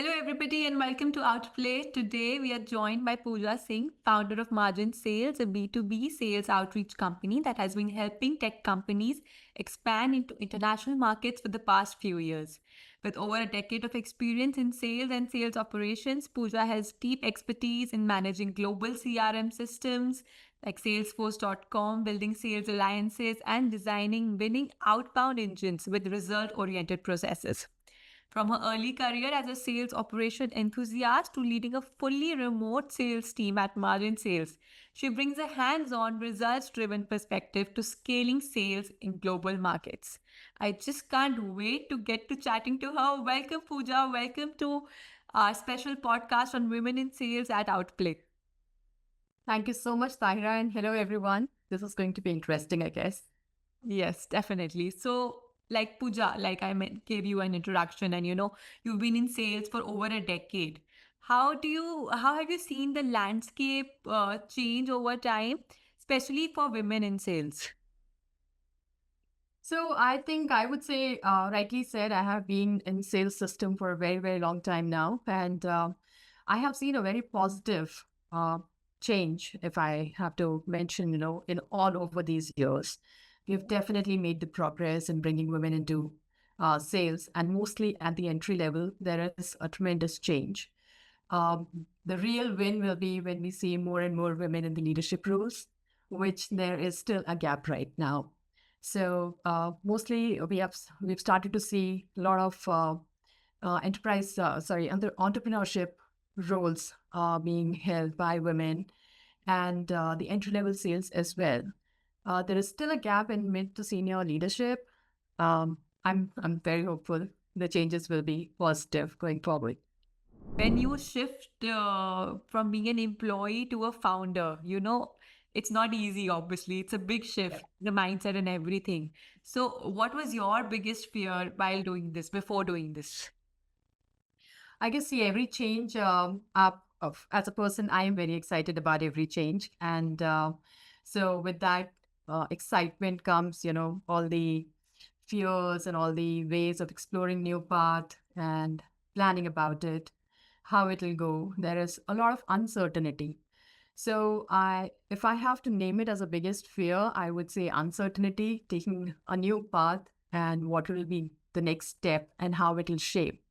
Hello, everybody, and welcome to Outplay. Today, we are joined by Pooja Singh, founder of MarginSales, a B2B sales outreach company that has been helping tech companies expand into international markets for the past few years. With over a decade of experience in sales and sales operations, Pooja has deep expertise in managing global CRM systems like Salesforce.com, building sales alliances, and designing winning outbound engines with result oriented processes. From her early career as a sales operation enthusiast to leading a fully remote sales team at Margin Sales, she brings a hands on, results driven perspective to scaling sales in global markets. I just can't wait to get to chatting to her. Welcome, Pooja. Welcome to our special podcast on women in sales at Outplay. Thank you so much, Tahira, and hello, everyone. This is going to be interesting, I guess. Yes, definitely. So, like Pooja, like gave you an introduction, and you've been in sales for over a decade. How have you seen the landscape change over time, especially for women in sales? So I think I would say, rightly said, I have been in sales system for a very, very long time now, and I have seen a very positive change. If I have to mention, in all over these years, we've definitely made the progress in bringing women into sales, and mostly at the entry level, there is a tremendous change. Um, the real win will be when we see more and more women in the leadership roles, which there is still a gap right now. So mostly we've started to see a lot of entrepreneurship roles being held by women, and the entry level sales as well. There is still a gap in mid to senior leadership. I'm very hopeful the changes will be positive going forward. When you shift from being an employee to a founder, it's not easy, obviously. It's a big shift, the mindset and everything. So, what was your biggest fear while doing this, before doing this? I guess see every change up of as a person, I am very excited about every change, and so with that excitement comes, all the fears and all the ways of exploring new path and planning about it, how it'll go. There is a lot of uncertainty. So if I have to name it as a biggest fear, I would say uncertainty, taking a new path, and what will be the next step and how it will shape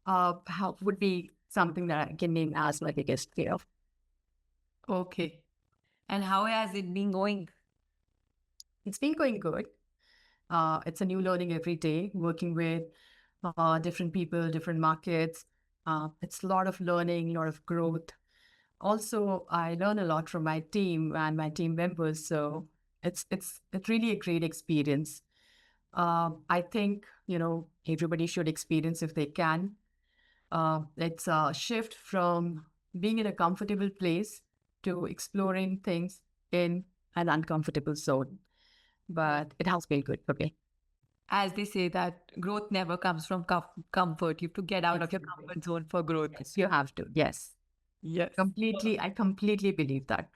how would be something that I can name as my biggest fear. Okay. And how has it been going? It's been going good. It's a new learning every day, working with different people, different markets. It's a lot of learning, a lot of growth. Also, I learn a lot from my team and my team members. So it's really a great experience. I think everybody should experience if they can. It's a shift from being in a comfortable place to exploring things in an uncomfortable zone. But it has been good for me. As they say that growth never comes from comfort. You have to get out of your Absolutely. comfort zone for growth. Yes, you have to. Yes. Yes. Completely. I completely believe that.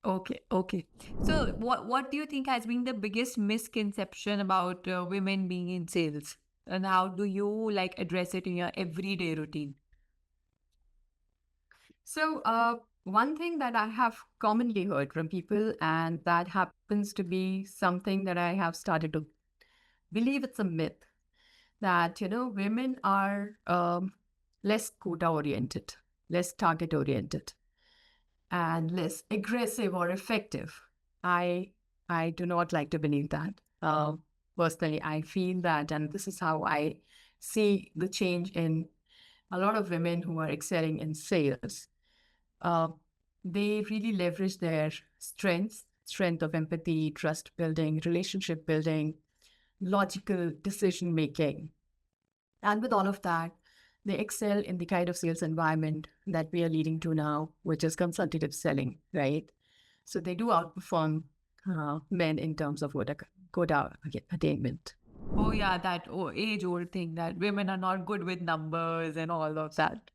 Okay, okay. So, what do you think has been the biggest misconception about women being in sales, and how do you like address it in your everyday routine? So, one thing that I have commonly heard from people, and that happens to be something that I have started to believe it's a myth, that, women are less quota oriented, less target oriented, and less aggressive or effective. I I do not like to believe that. Personally, I feel that, and this is how I see the change in a lot of women who are excelling in sales. Uh, they really leverage their strength of empathy, trust building, relationship building, logical decision making. And with all of that, they excel in the kind of sales environment that we are leading to now, which is consultative selling, right? So they do outperform men in terms of quota attainment. Oh yeah, that age-old thing that women are not good with numbers and all of that.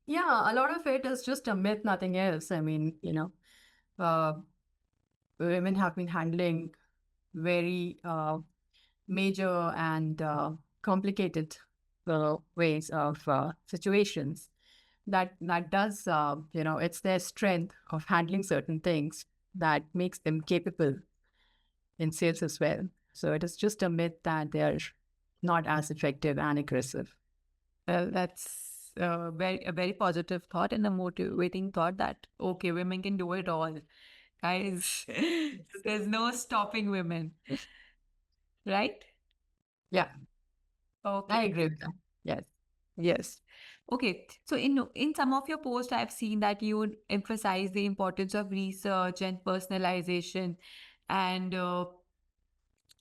Yeah, a lot of it is just a myth, nothing else. I mean, uh, women have been handling very major and complicated ways of situations that does it's their strength of handling certain things that makes them capable in sales as well. So it is just a myth that they are not as effective and aggressive. Well, that's a very positive thought and a motivating thought that, okay, women can do it all. Guys, there's no stopping women, right? Yeah, I Okay. agree with that. Yes. Yes. Okay. So in some of your posts, I've seen that you would emphasize the importance of research and personalization, and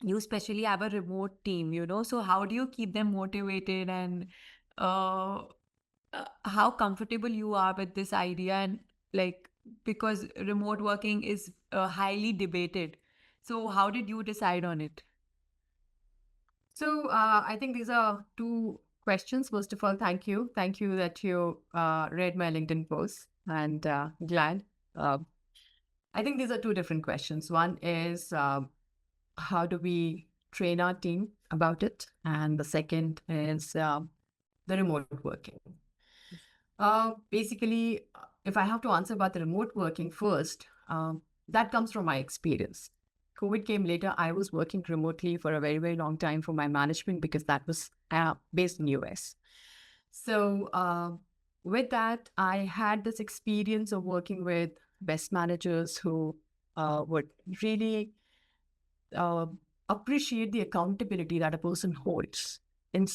you especially have a remote team, you know. So how do you keep them motivated, and uh, how comfortable you are with this idea, and like, because remote working is highly debated. So how did you decide on it? So I think these are two questions. First of all, thank you. Thank you that you read my LinkedIn post, and glad. Uh, I think these are two different questions. One is how do we train our team about it? And the second is the remote working. Basically, if I have to answer about the remote working first, that comes from my experience. COVID came later. I was working remotely for a very, very long time for my management because that was based in US. So with that, I had this experience of working with best managers who would really uh, appreciate the accountability that a person holds. In,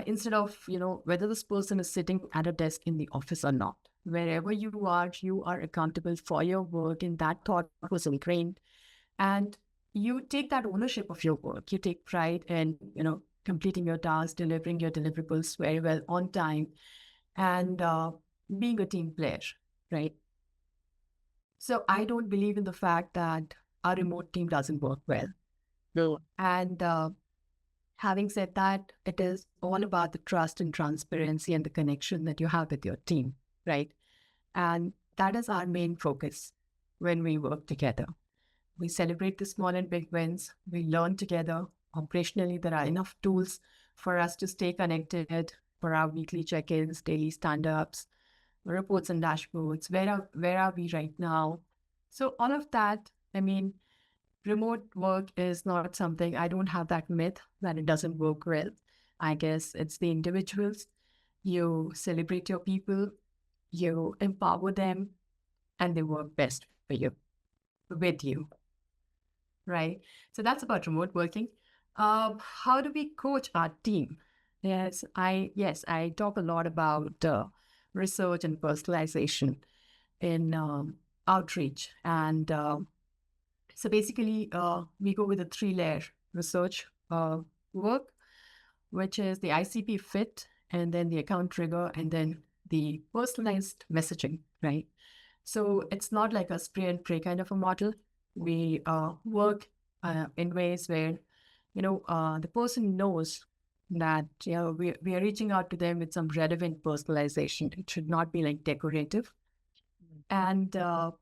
instead of whether this person is sitting at a desk in the office or not, wherever you are accountable for your work, and that thought was ingrained, and you take that ownership of your work. You take pride in completing your tasks, delivering your deliverables very well on time, and being a team player, right? So I don't believe in the fact that our remote team doesn't work well. No. And having said that, it is all about the trust and transparency and the connection that you have with your team, right? And that is our main focus when we work together. We celebrate the small and big wins. We learn together. Operationally, there are enough tools for us to stay connected for our weekly check-ins, daily stand-ups, reports and dashboards. Where are we right now? So all of that, I mean, remote work is not something, I don't have that myth that it doesn't work well. I guess it's the individuals. You celebrate your people, you empower them, and they work best for you, with you, right? So that's about remote working. How do we coach our team? Yes, I talk a lot about research and personalization in outreach, and so basically, we go with a three-layer research work, which is the ICP fit, and then the account trigger, and then the personalized messaging, right? So it's not like a spray and pray kind of a model. We work in ways where, the person knows that, we are reaching out to them with some relevant personalization. It should not be like decorative. And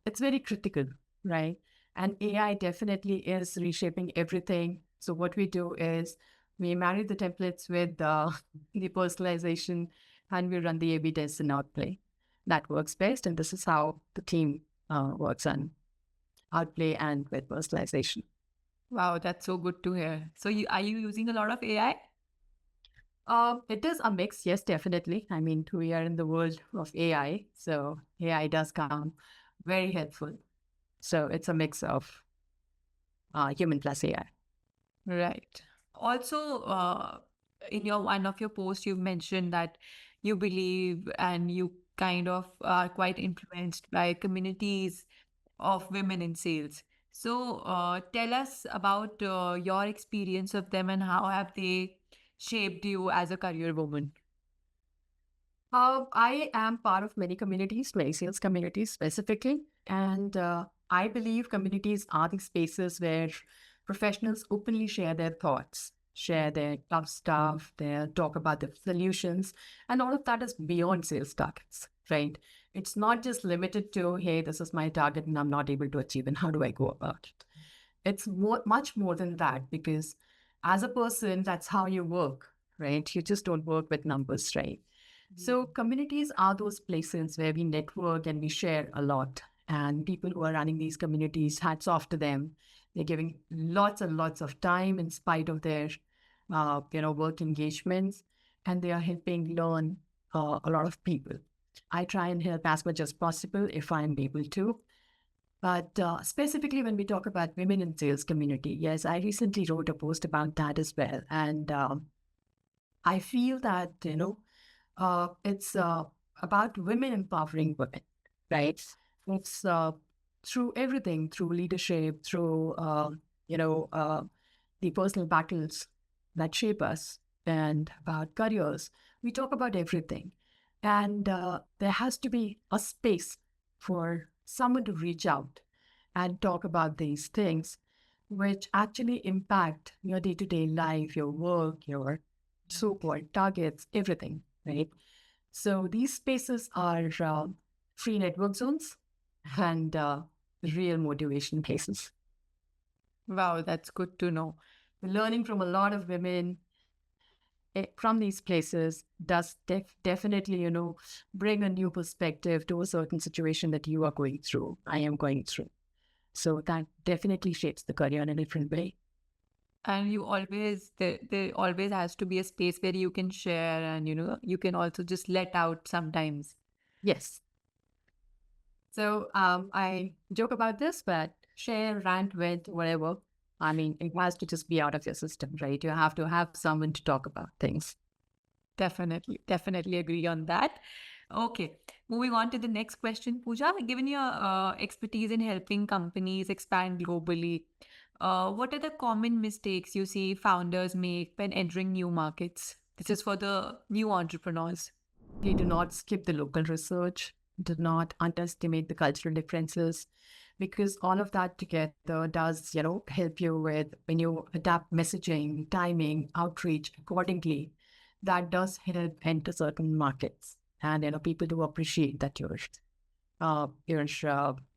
it's very critical, right? And AI definitely is reshaping everything. So what we do is we marry the templates with the personalization, and we run the A/B tests in Outplay. That works best, and this is how the team works on Outplay and with personalization. Wow, that's so good to hear. So are you using a lot of AI? It is a mix, yes, definitely. I mean, we are in the world of AI, so AI does come very helpful. So it's a mix of human plus AI. Right. Also, in your one of your posts, you mentioned that you believe and you kind of are quite influenced by communities of women in sales. So, tell us about your experience of them and how have they shaped you as a career woman? I am part of many communities, many sales communities specifically, and I believe communities are the spaces where professionals openly share their thoughts, share their tough stuff, their talk about the solutions, and all of that is beyond sales targets, right? It's not just limited to, hey, this is my target and I'm not able to achieve, and how do I go about it? It's much more than that, because as a person, that's how you work. right? You just don't work with numbers, right? So communities are those places where we network and we share a lot. And people who are running these communities, hats off to them. They're giving lots and lots of time in spite of their, work engagements, and they are helping learn a lot of people. I try and help as much as possible if I'm able to. But specifically, when we talk about women in sales community, yes, I recently wrote a post about that as well, and I feel that it's about women empowering women, right? It's through everything, through leadership, through the personal battles that shape us, and about careers. We talk about everything, and there has to be a space for someone to reach out and talk about these things, which actually impact your day-to-day life, your work, your so-called targets, everything, right? So these spaces are free network zones and real motivation places. Wow, that's good to know. Learning from a lot of women from these places does definitely, bring a new perspective to a certain situation that you are going through, I am going through. So that definitely shapes the career in a different way. And you always, there always has to be a space where you can share and, you can also just let out sometimes. Yes. So I joke about this, but share, rant, vent, whatever. I mean, it has to just be out of your system, right? You have to have someone to talk about things. Definitely, definitely agree on that. Okay, moving on to the next question, Pooja. Given your expertise in helping companies expand globally, what are the common mistakes you see founders make when entering new markets? This is for the new entrepreneurs. Do not skip the local research. Do not underestimate the cultural differences, because all of that together does, help you with when you adapt messaging, timing, outreach accordingly. That does help enter certain markets, and people do appreciate that you're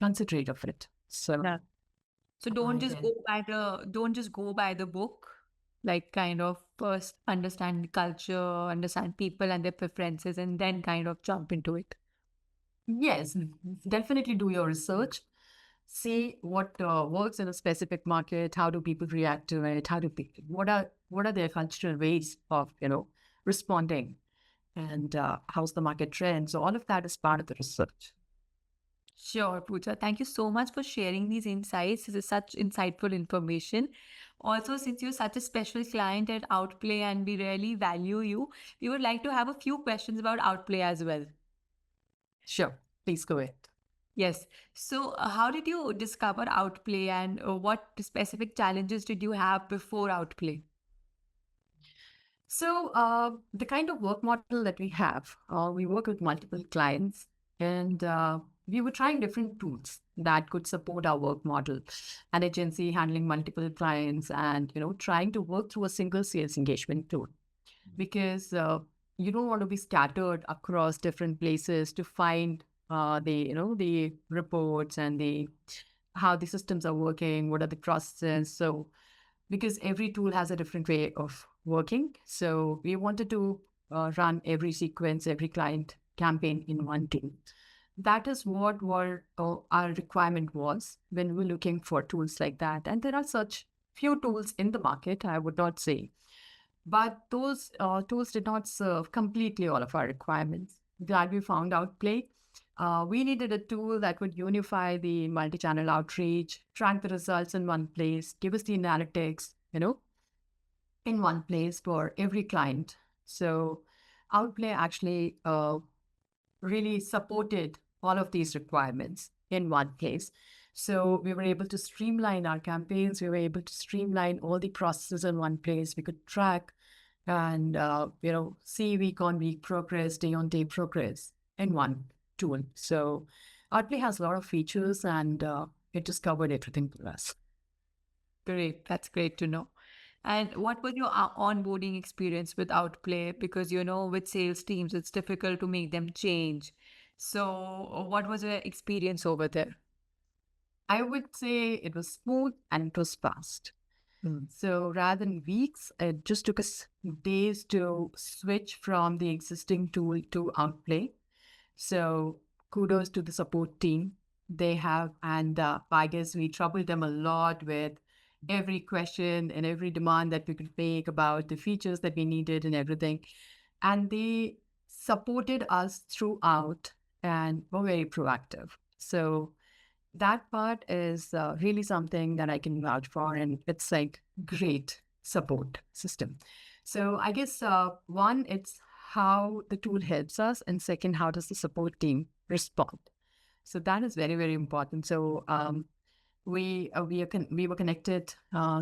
considerate of it. So Yeah. So then, don't just go by the book. Like kind of first understand the culture, understand people and their preferences, and then kind of jump into it. yes, definitely do your research. See what works in a specific market. How do people react to it? What are their cultural ways of responding, and how's the market trend? So all of that is part of the research. Sure, Pooja. Thank you so much for sharing these insights. This is such insightful information. Also, since you're such a special client at Outplay and we really value you, we would like to have a few questions about Outplay as well. Sure, please go ahead. Yes. So, how did you discover Outplay and what specific challenges did you have before Outplay? So the kind of work model that we have, we work with multiple clients, and we were trying different tools that could support our work model. An agency handling multiple clients, and trying to work through a single sales engagement tool, because you don't want to be scattered across different places to find the reports and the how the systems are working, what are the processes. So because every tool has a different way of working. So we wanted to run every sequence, every client campaign in one tool. That is what our requirement was when we were looking for tools like that. And there are such few tools in the market, I would not say. But those tools did not serve completely all of our requirements. Glad we found Outplay. We needed a tool that would unify the multi-channel outreach, track the results in one place, give us the analytics, in one place for every client. So Outplay actually really supported all of these requirements in one place. So we were able to streamline our campaigns. We were able to streamline all the processes in one place. We could track and see week on week progress, day on day progress in one tool. So Outplay has a lot of features, and it just covered everything for us. Great. That's great to know. And what was your onboarding experience with Outplay? Because, with sales teams, it's difficult to make them change. So, what was your experience over there? I would say it was smooth and it was fast. So rather than weeks, it just took us days to switch from the existing tool to Outplay. So kudos to the support team. They have, and I guess we troubled them a lot with every question and every demand that we could make about the features that we needed and everything. And they supported us throughout and were very proactive. So that part is really something that I can vouch for, and it's like great support system. So I guess one, it's how the tool helps us, and second, how does the support team respond? So that is very, very important. So we were connected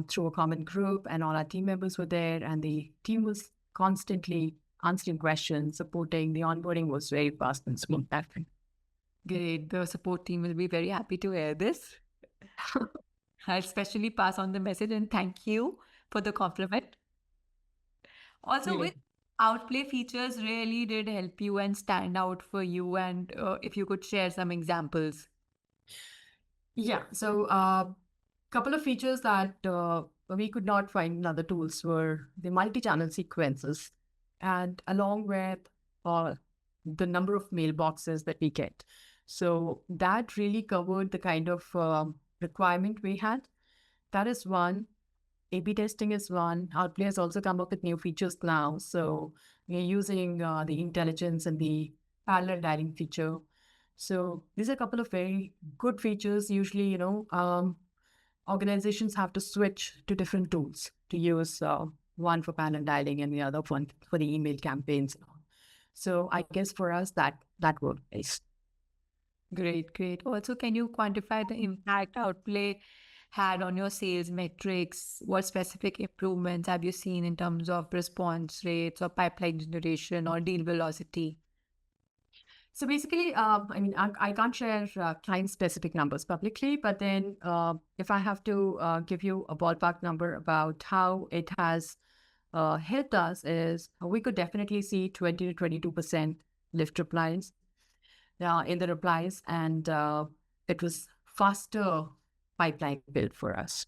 through a common group, and all our team members were there, and the team was constantly answering questions, supporting. The onboarding was very fast and smooth. Great. The support team will be very happy to hear this. I'll especially pass on the message and thank you for the compliment. Also, with Really. Outplay features really did help you and stand out for you, and if you could share some examples. Yeah. So couple of features that we could not find in other tools were the multi-channel sequences, and along with uh, the number of mailboxes that we get. So that really covered the kind of requirement we had. That is one. A/B testing is one. Outplay has also come up with new features now. So we're using the intelligence and the parallel dialing feature. So these are a couple of very good features. Usually, organizations have to switch to different tools to use one for parallel dialing and the other one for the email campaigns. So I guess for us that worked best. Great, great. Also, can you quantify the impact Outplay had on your sales metrics? What specific improvements have you seen in terms of response rates or pipeline generation or deal velocity? So basically, I can't share client-specific numbers publicly, but then if I have to give you a ballpark number about how it has helped us, is we could definitely see 20 to 22% lift replies in the replies, and it was faster pipeline build for us.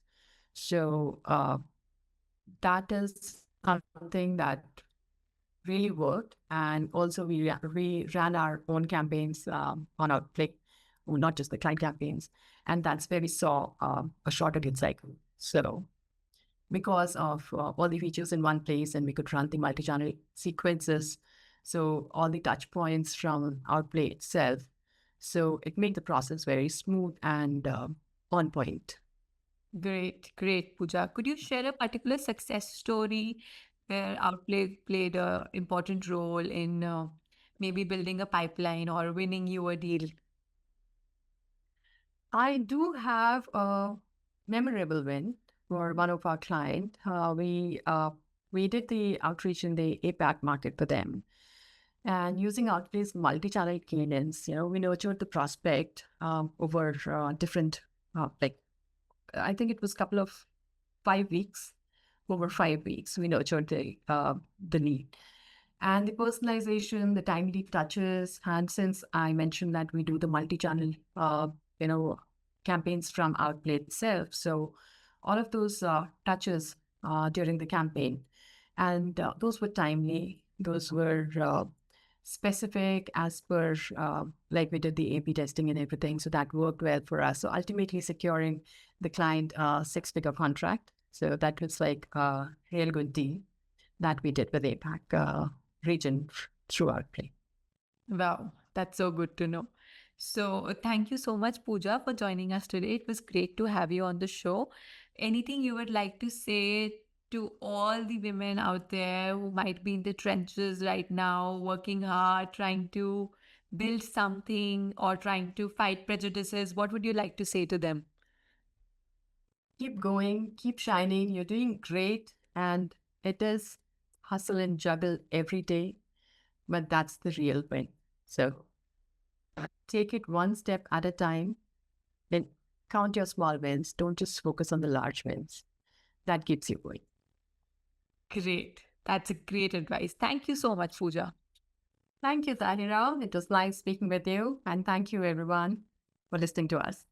So that is something that really worked. And also, we ran our own campaigns on Outplay, well, not just the client campaigns. And that's where we saw a shorter hit cycle. So, because of all the features in one place, and we could run the multi channel sequences. So, all the touch points from Outplay itself. So, it made the process very smooth and on point. Great, great, Pooja. Could you share a particular success story where Outplay played an important role in maybe building a pipeline or winning you a deal? I do have a memorable win for one of our client. We did the outreach in the APAC market for them, and using Outplay's multi-channel cadence, we nurtured the prospect over different, like I think it was a couple of 5 weeks. Over 5 weeks, we nurtured the lead. And the personalization, the timely touches, and since I mentioned that we do the multi-channel, you know, campaigns from Outplay itself, so all of those touches during the campaign, and those were timely. Those were specific as per like we did the A/B testing and everything, so that worked well for us. So ultimately, securing the client six-figure contract. So that was like a real good deal that we did with APAC region through Outplay. Wow, that's so good to know. So, thank you so much, Pooja, for joining us today. It was great to have you on the show. Anything you would like to say to all the women out there who might be in the trenches right now, working hard, trying to build something or trying to fight prejudices? What would you like to say to them? Keep going, keep shining. You're doing great. And it is hustle and juggle every day, but that's the real win. So take it one step at a time, then count your small wins. Don't just focus on the large wins. That keeps you going. Great. That's a great advice. Thank you so much, Pooja. Thank you, Tahira. It was nice speaking with you. And thank you, everyone, for listening to us.